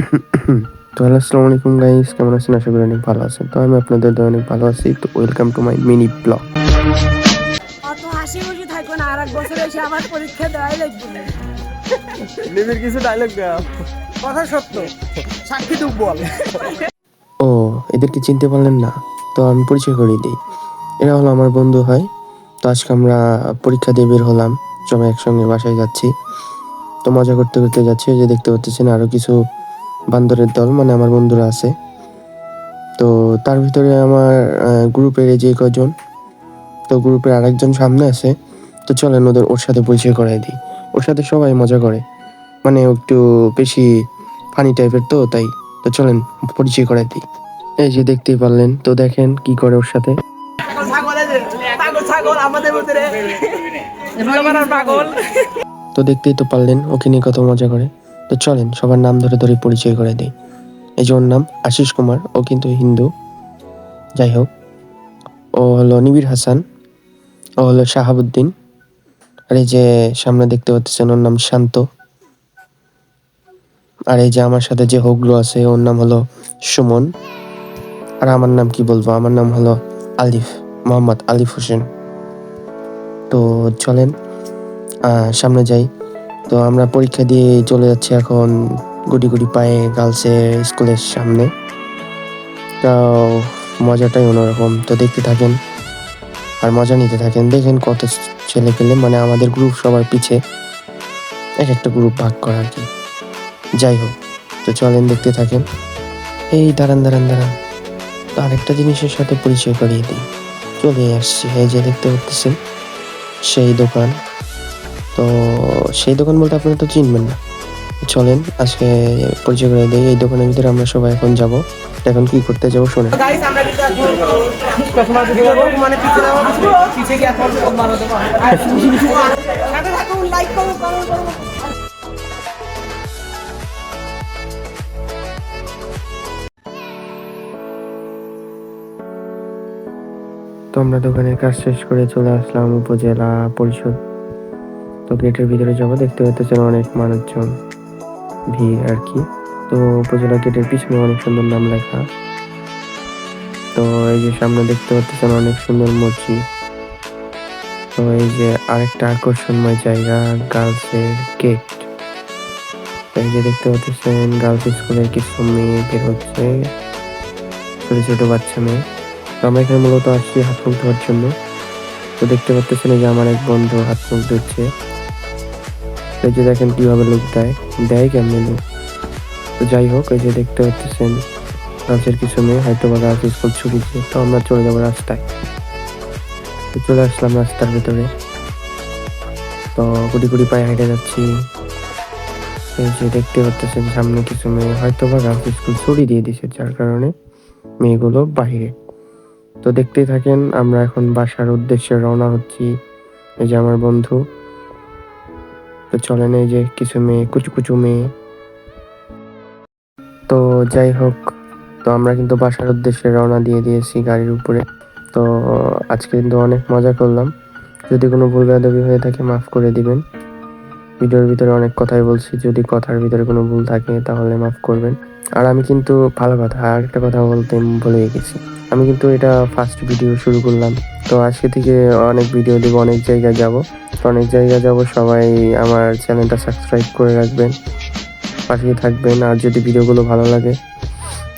তো হ্যালো, আসসালামু আলাইকুম গাইস, কেমন আছেন? আশা করি অনেক ভালো আছেন। তো আমি আপনাদের দোয়ায় অনেক ভালো আছি। তো welcome to my mini blog. অত হাসি খুশি থাকো না, আর এক বছর এসে আমার পরীক্ষা দেওয়াই লাগবে না। নিবিড় কিছু ডায়লগ দেয়া। কথা সত্য, সাক্ষী তুক বল। ও, এদেরকে চিনতে পারলেন না? তো আমি পরিচয় করিয়ে দিই। এরা হলো আমার বন্ধু হয়। তো আজকে আমরা পরীক্ষা দিয়ে বের হলাম, সবাই একসঙ্গে বাসায় যাচ্ছি। তো মজা করতে করতে যাচ্ছি। এই যে দেখতে পাচ্ছেন আরো কিছু বান্দরের দল, মানে আমার বন্ধুরা আছে। তো তার ভিতরে আমার গ্রুপের এই যে কজন, তো গ্রুপের আরেকজন সামনে আছে। তো চলেন ওর সাথে পরিচয় করাই দিই। ওর সাথে সবাই মজা করে, মানে ও একটু বেশি ফানি টাইপের, তো তাই। তো চলেন পরিচয় করাই দিই। এই যে দেখতেই পারলেন, তো দেখেন কি করে ওর সাথে। ছাগল আমাদের ভিতরে পাগল। তো দেখতেই তো পারলেন ওকে নিয়ে কত মজা করে। তো চলেন সবার নাম ধরে ধরে পরিচয় করে দিই। এই যে ওর নাম আশিস কুমার, ও কিন্তু হিন্দু। যাই হোক, ও হলো নিবিড় হাসান, ও হলো শাহাবুদ্দিন। আর এই যে সামনে দেখতে পাচ্ছেন ওর নাম শান্ত। আর এই যে আমার সাথে যে হোগলো আছে ওর নাম হলো সুমন। আর আমার নাম কি বলবো, আমার নাম হলো আলিফ, মোহাম্মদ আলিফ হোসেন। তো চলেন সামনে যাই। তো আমরা পরীক্ষা দিয়ে চলে যাচ্ছি এখন গুটি গুটি পায়ে গার্লসের স্কুলের সামনে। তাও মজাটাই অন্যরকম। তো দেখতে থাকেন আর মজা নিতে থাকেন। দেখেন কত ছেলে পেলে, মানে আমাদের গ্রুপ সবার পিছে এক একটা গ্রুপ ভাগ করা আর কি। যাই হোক, তো চলেন দেখতে থাকেন। এই দাঁড়ান দাঁড়ান দাঁড়ান, তো আরেকটা জিনিসের সাথে পরিচয় করিয়ে দিই। চলে আসছি, এই যে দেখতে পাচ্ছেন সেই দোকান। তো সেই দোকান বলতে আপনারা তো চিনবেন না। চলেন আজকে পরিচয় করে দিই। এই দোকানের ভিতরে আমরা সবাই এখন যাব। এখন কি করতে যাব শোনেন। গাইস আমরা কিন্তু এখন কসমা দিতে যাব, মানে পিছে যাবো, পিছে গিয়ে এখন মারা দেবো। আর সাথে থাকুন, লাইক করুন, কমেন্ট করুন। তো আমরা দোকানের কাজ শেষ করে চলে আসলাম উপজেলা পরিষদ। তো গেটের ভিতরে যাবো, দেখতে পাচ্ছেন অনেক মানুষজন, ভিড় আর কি। তো উপজেলা গেটের পিছনে অনেক সুন্দর নাম লেখা। তো এই যে সামনে দেখতে পাচ্ছেন অনেক সুন্দর মসজিদ। তো এই যে আরেকটা আকর্ষণময় জায়গা, গার্লসের গেট। এই যে দেখতে পাচ্ছেন গার্লস স্কুলের কিছু মেয়ে বের হচ্ছে, ছোট ছোট বাচ্চা মেয়ে। তো আমরা এখানে মূলত আসছি হাত মুখ ধোয়ার জন্য। তো দেখতে পাচ্ছেন এই যে আমার এক বন্ধু হাত মুখ ধুচ্ছে। এই যে দেখেন কিভাবে লোক দেয়, দেয় কেমনি লোক। তো যাই হোক, এই যে দেখতে পাচ্ছেন গাছের কিছু মেয়ে, হয়তো বা গাছ স্কুল ছুটিছে। তো আমরা চলে যাবো রাস্তায়। তো চলে আসলাম রাস্তার ভেতরে। তো গুটি গুটি পায়ে হেঁটে যাচ্ছি। এই যে দেখতে পাচ্ছেন সামনে কিছু মেয়ে, হয়তো বা গাছ স্কুল ছুটি দিয়ে দিছে, যার কারণে মেয়েগুলো বাহিরে। তো দেখতেই থাকেন, আমরা এখন বাসার উদ্দেশ্যে রওনা হচ্ছি। এই যে আমার বন্ধু। তো চলেন, এই যে কিছু মেয়ে, কুচু কুচু মেয়ে। তো যাই হোক, তো আমরা কিন্তু বাসার উদ্দেশ্যে রওনা দিয়ে দিয়েছি গাড়ির উপরে। তো আজকে কিন্তু অনেক মজা করলাম। যদি কোনো ভুল বেয়াদবি হয়ে থাকে মাফ করে দিবেন। ভিডিওর ভিতরে অনেক কথাই বলছি, যদি কথার ভিতরে কোনো ভুল থাকে তাহলে মাফ করবেন। আর আমি কিন্তু ভালো কথা, আর একটা কথা বলতে ভুলে গেছি, আমি কিন্তু এটা ফার্স্ট ভিডিও শুরু করলাম। তো আজকে থেকে অনেক ভিডিও দেবো, অনেক জায়গায় যাব। তো অনেক জায়গায় যাব, সবাই আমার চ্যানেলটা সাবস্ক্রাইব করে রাখবেন, পাশে থাকবেন। আর যদি ভিডিওগুলো ভালো লাগে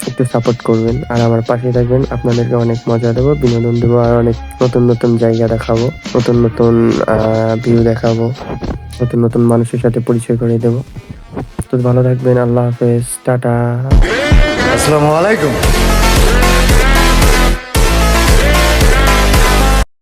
একটু সাপোর্ট করবেন আর আমার পাশে থাকবেন। আপনাদেরকে অনেক মজা দেবো, বিনোদন দেবো, আর অনেক নতুন নতুন জায়গা দেখাবো, নতুন নতুন ভিউ দেখাবো, নতুন নতুন মানুষের সাথে পরিচয় করে দেবো। তো ভালো থাকবেন, আল্লাহ হাফেজ, টাটা। আসসালামু আলাইকুম।